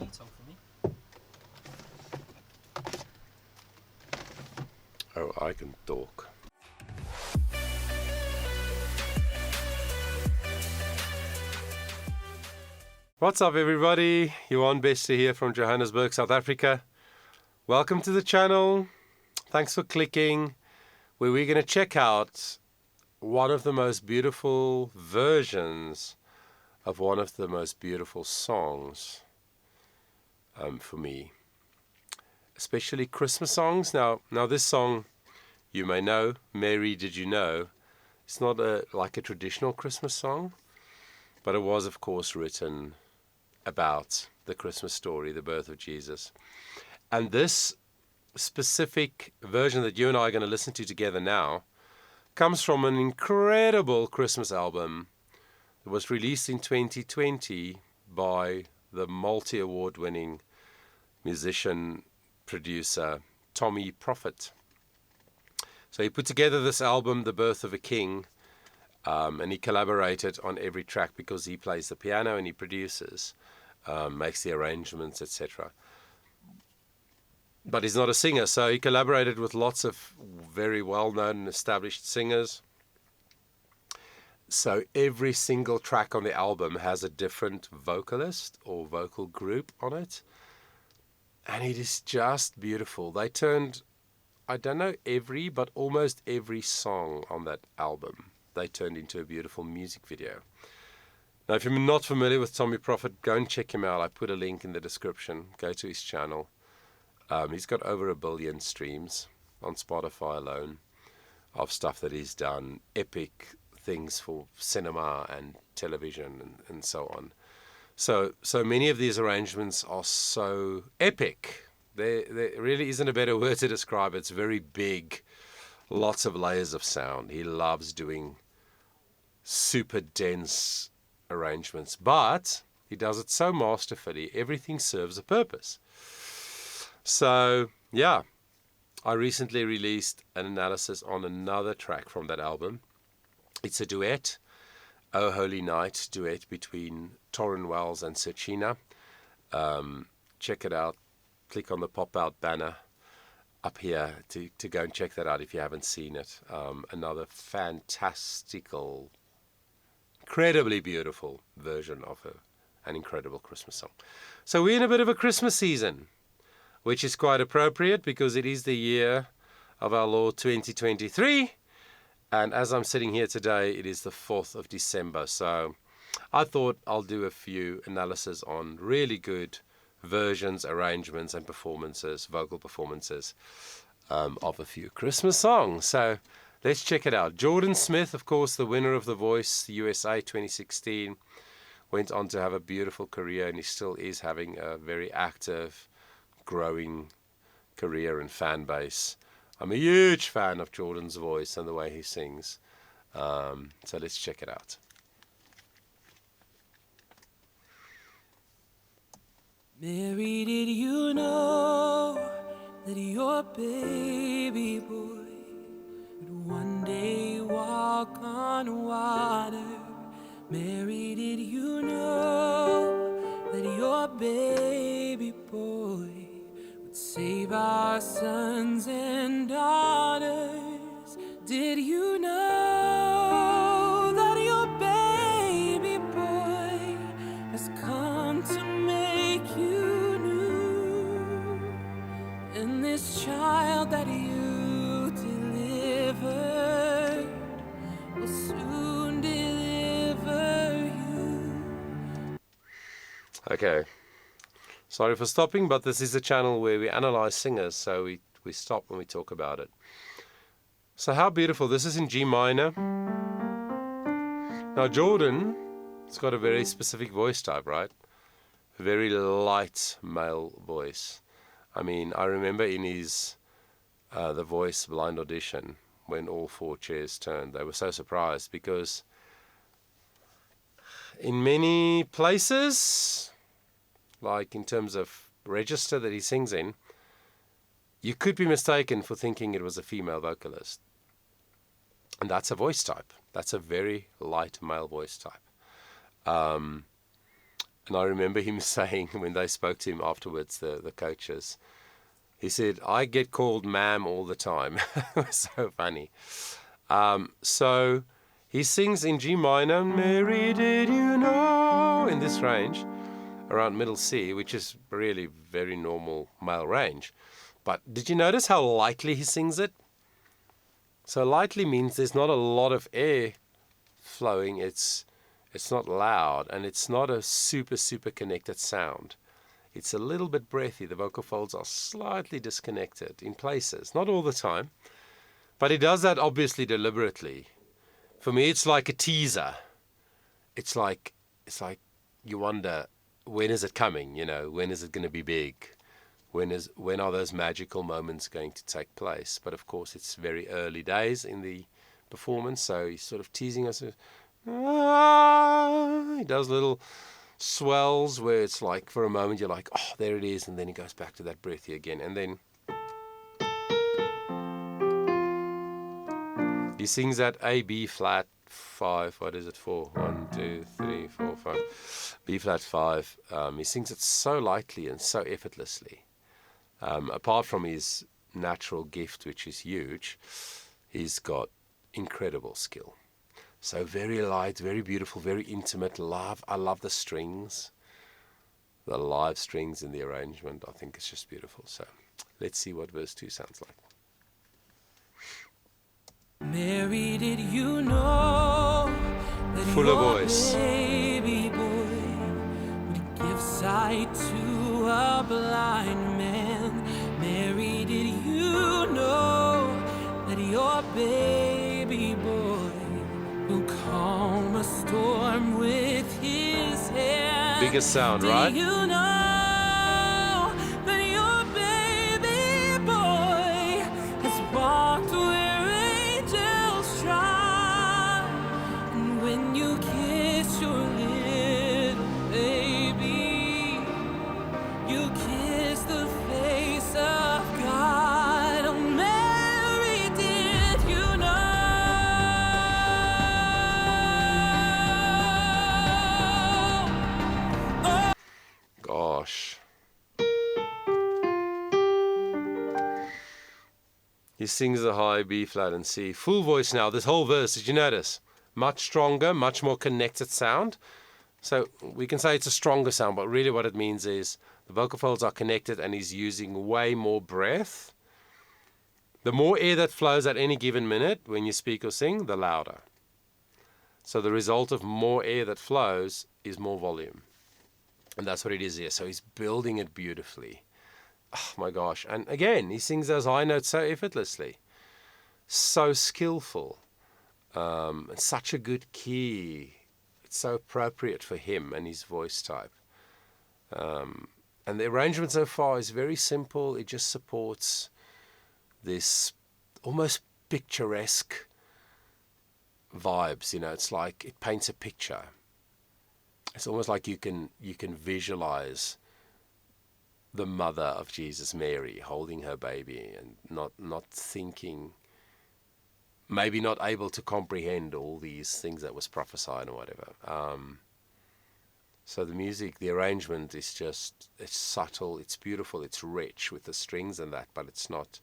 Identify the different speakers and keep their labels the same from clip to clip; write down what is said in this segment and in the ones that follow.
Speaker 1: lead song for me.
Speaker 2: Oh, I can talk. What's up, everybody? Johan Bester here from Johannesburg, South Africa. Welcome to the channel. Thanks for clicking, where we're going to check out one of the most beautiful versions of one of the most beautiful songs for me, especially Christmas songs. Now this song, you may know, Mary, Did You Know? It's not like a traditional Christmas song, but it was, of course, written about the Christmas story, the birth of Jesus. And this specific version that you and I are going to listen to together now comes from an incredible Christmas album that was released in 2020 by the multi-award winning musician, producer, Tommy Profitt. So he put together this album, The Birth of a King, and he collaborated on every track because he plays the piano and he produces, makes the arrangements, etc. But he's not a singer, so he collaborated with lots of very well-known and established singers. So every single track on the album has a different vocalist or vocal group on it. And it is just beautiful. They turned, I don't know every, but almost every song on that album, they turned into a beautiful music video. Now, if you're not familiar with Tommy Profitt, go and check him out. I put a link in the description. Go to his channel. He's got over 1 billion streams on Spotify alone of stuff that he's done, epic things for cinema and television and so on. So many of these arrangements are so epic. There really isn't a better word to describe it. It's very big, lots of layers of sound. He loves doing super dense arrangements, but he does it so masterfully. Everything serves a purpose. So, yeah, I recently released an analysis on another track from that album. It's a duet, Oh Holy Night duet between Torrin Wells and Serchina. Check it out. Click on the pop-out banner up here to go and check that out if you haven't seen it. Another fantastical, incredibly beautiful version of an incredible Christmas song. So we're in a bit of a Christmas season, which is quite appropriate because it is the year of our Lord 2023. And as I'm sitting here today, it is the 4th of December. So I thought I'll do a few analyses on really good versions, arrangements, and performances, vocal performances of a few Christmas songs. So let's check it out. Jordan Smith, of course, the winner of The Voice USA 2016, went on to have a beautiful career, and he still is having a very active, growing career and fan base. I'm a huge fan of Jordan's voice and the way he sings. So let's check it out.
Speaker 3: Mary, did you know that your baby boy would one day walk on water? Mary, did you know that your baby boy would save our sons and daughters? Did you know that your baby boy has come to make you new? And this child that you delivered will soon deliver you.
Speaker 2: Okay. Sorry for stopping, but this is a channel where we analyze singers, so we stop when we talk about it. So how beautiful. This is in G minor. Now Jordan has got a very specific voice type, right? A very light male voice. I mean, I remember in his The Voice blind audition, when all 4 chairs turned, they were so surprised because in many places, like in terms of register that he sings in, you could be mistaken for thinking it was a female vocalist. And that's a voice type. That's a very light male voice type. And I remember him saying, when they spoke to him afterwards, the coaches, he said, I get called ma'am all the time. It was so funny. So he sings in G minor, Mary, did you know, in this range, around middle C, which is really very normal male range. But did you notice how lightly he sings it? So lightly means there's not a lot of air flowing. It's not loud, and it's not a super, super connected sound. It's a little bit breathy. The vocal folds are slightly disconnected in places, not all the time. But he does that obviously deliberately. For me, it's like a teaser. It's like you wonder, when is it coming? You know, when is it going to be big? When are those magical moments going to take place? But of course, it's very early days in the performance, so he's sort of teasing us. He does little swells where it's like, for a moment, you're like, oh, there it is, and then he goes back to that breathy again, and then he sings that A, B flat 5. What is it for? 1, 2, 3, 4, 5. B flat 5. He sings it so lightly and so effortlessly. Apart from his natural gift, which is huge, he's got incredible skill. So very light, very beautiful, very intimate. I love the strings, the live strings in the arrangement. I think it's just beautiful. So let's see what verse 2 sounds like.
Speaker 3: Mary, did you know that
Speaker 2: Fuller
Speaker 3: your
Speaker 2: voice.
Speaker 3: baby boy would give sight to a blind man? Mary, did you know that your baby boy will calm a storm with his hand?
Speaker 2: Biggest sound, right?
Speaker 3: Do you know that your baby boy has walked where angels trod? And when you kiss your little baby, you kiss the face of God. Oh, Mary, did you know?
Speaker 2: Gosh. He sings the high, B flat and C. Full voice now. This whole verse, did you notice? Much stronger, much more connected sound. So we can say it's a stronger sound, but really what it means is the vocal folds are connected and he's using way more breath. The more air that flows at any given minute when you speak or sing, the louder. So the result of more air that flows is more volume. And that's what it is here. So he's building it beautifully. Oh my gosh. And again, he sings those high notes so effortlessly. So skillful. And such a good key. It's so appropriate for him and his voice type. And the arrangement so far is very simple. It just supports this almost picturesque vibes. You know, it's like it paints a picture. It's almost like you can visualize the mother of Jesus, Mary, holding her baby and not thinking, maybe not able to comprehend all these things that was prophesied or whatever. So the music, the arrangement is just, it's subtle, it's beautiful, it's rich with the strings and that, but it's not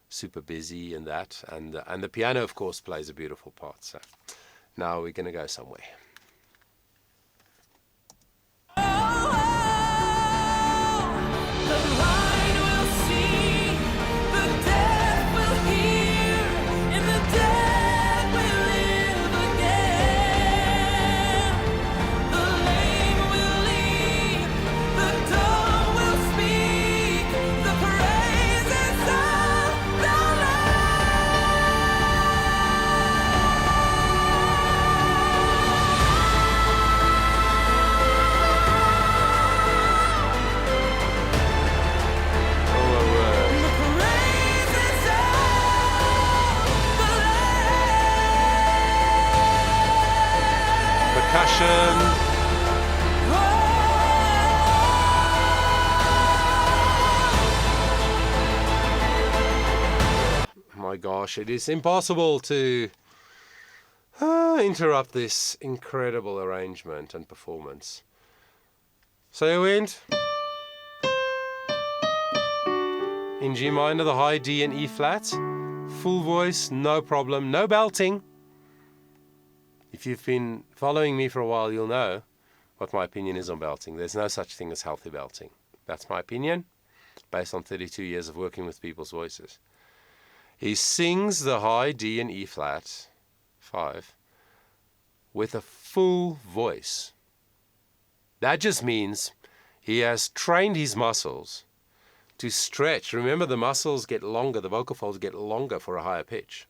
Speaker 2: super busy and that. And the piano, of course, plays a beautiful part. So now we're going to go somewhere. My gosh, it is impossible to interrupt this incredible arrangement and performance. So you went in G minor, the high D and E flat. Full voice, no problem, no belting. If you've been following me for a while, you'll know what my opinion is on belting. There's no such thing as healthy belting. That's my opinion, based on 32 years of working with people's voices. He sings the high D and E flat, 5, with a full voice. That just means he has trained his muscles to stretch. Remember, the muscles get longer, the vocal folds get longer for a higher pitch.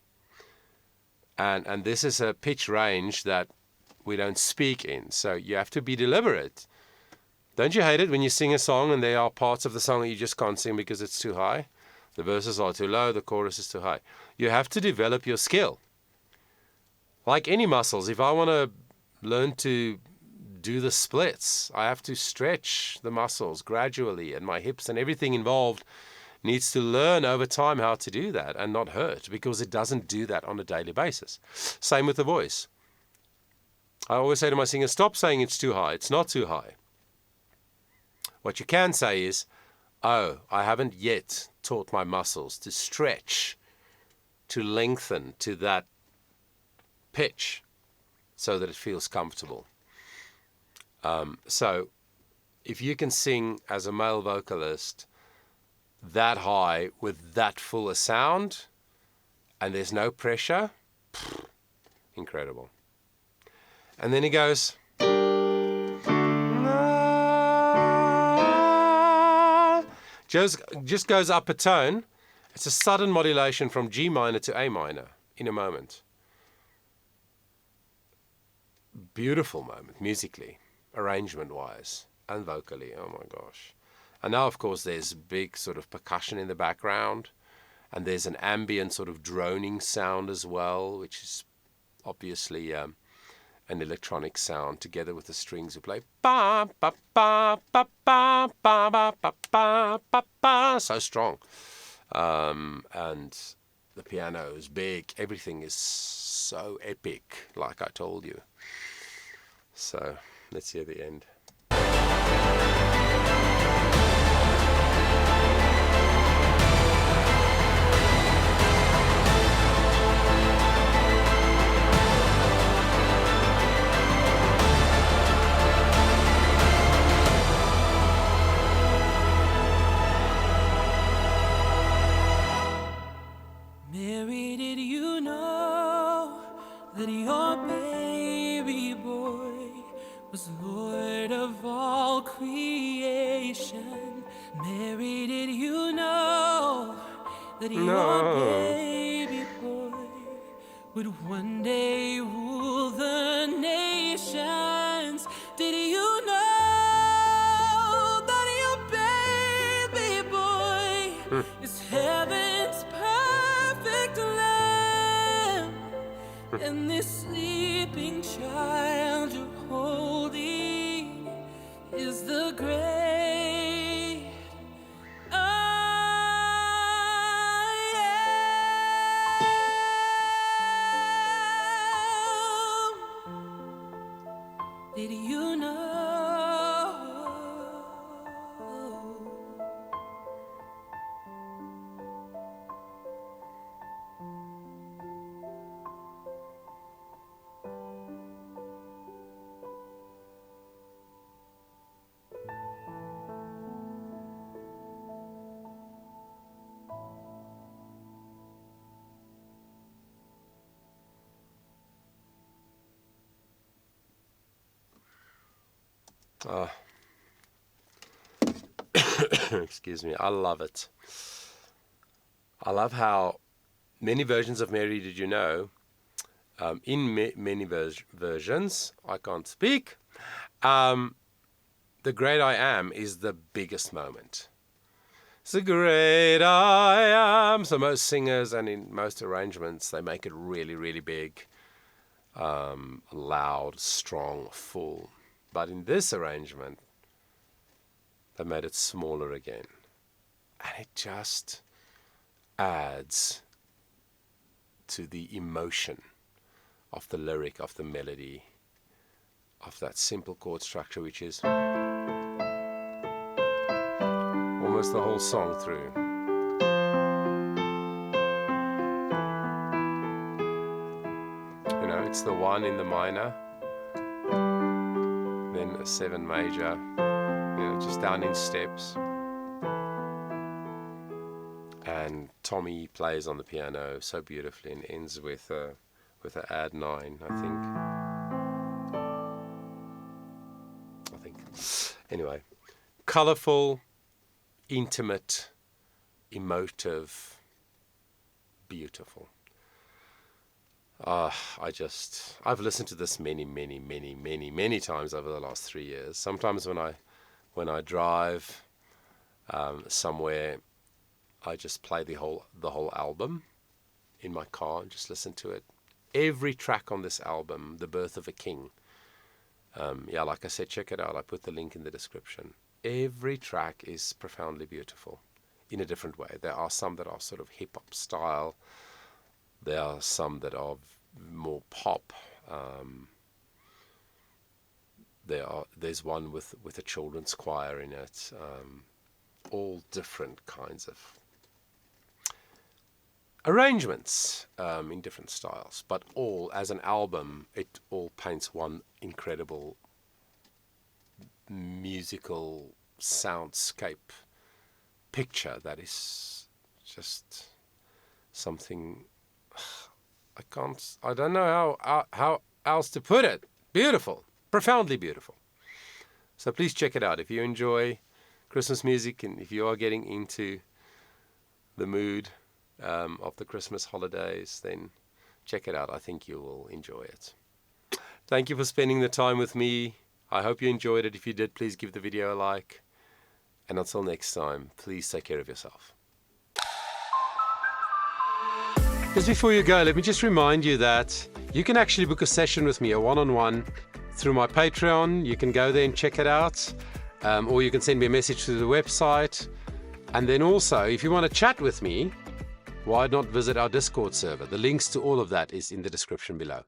Speaker 2: And this is a pitch range that we don't speak in, so you have to be deliberate. Don't you hate it when you sing a song and there are parts of the song that you just can't sing because it's too high? The verses are too low, the chorus is too high. You have to develop your skill. Like any muscles, if I want to learn to do the splits, I have to stretch the muscles gradually, and my hips and everything involved needs to learn over time how to do that and not hurt, because it doesn't do that on a daily basis. Same with the voice. I always say to my singers, stop saying it's too high. It's not too high. What you can say is, oh, I haven't yet taught my muscles to stretch, to lengthen to that pitch so that it feels comfortable. So if you can sing as a male vocalist that high with that full a sound and there's no pressure, incredible. And then he goes, just goes up a tone. It's a sudden modulation from G minor to A minor in a moment. Beautiful moment, musically, arrangement-wise, and vocally. Oh my gosh. And now, of course, there's big sort of percussion in the background, and there's an ambient sort of droning sound as well, which is obviously an electronic sound together with the strings who play ba ba ba ba ba ba ba ba ba ba ba, so strong. And the piano is big. Everything is so epic, like I told you. So let's hear the end.
Speaker 3: Mary, did you know that your baby boy was Lord of all creation? Mary, did you know that your baby boy would one day rule the nations? Did you know that your baby boy is heaven's perfect lamb? And this sleeping child you're holding is the great I am. Did you know?
Speaker 2: Excuse me. I love it. I love how many versions of Mary Did You Know, in many versions, I can't speak, the great I am is the biggest moment. It's the great I am. So most singers and in most arrangements, they make it really, really big, loud, strong, full. But in this arrangement, they made it smaller again. And it just adds to the emotion of the lyric, of the melody, of that simple chord structure, which is... almost the whole song through. You know, it's the 1 in the minor, then a 7 major, you know, just down in steps. And Tommy plays on the piano so beautifully and ends with a add 9, I think. Anyway, colourful, intimate, emotive, beautiful. I've listened to this many times over the last 3 years. Sometimes when I drive somewhere, I just play the whole album in my car and just listen to it. Every track on this album, The Birth of a King. Yeah, like I said, check it out. I put the link in the description. Every track is profoundly beautiful in a different way. There are some that are sort of hip-hop style. There are some that are more pop. There's one with a children's choir in it. All different kinds of arrangements in different styles, but all as an album, it all paints one incredible musical soundscape picture that is just something I don't know how else to put it. Beautiful, profoundly beautiful. So please check it out if you enjoy Christmas music and if you are getting into the mood of the Christmas holidays, then check it out. I think you will enjoy it. Thank you for spending the time with me. I hope you enjoyed it. If you did, please give the video a like. And until next time, please take care of yourself. Just before you go, let me just remind you that you can actually book a session with me, a one-on-one, through my Patreon. You can go there and check it out. Or you can send me a message through the website. And then also, if you want to chat with me, why not visit our Discord server? The links to all of that is in the description below.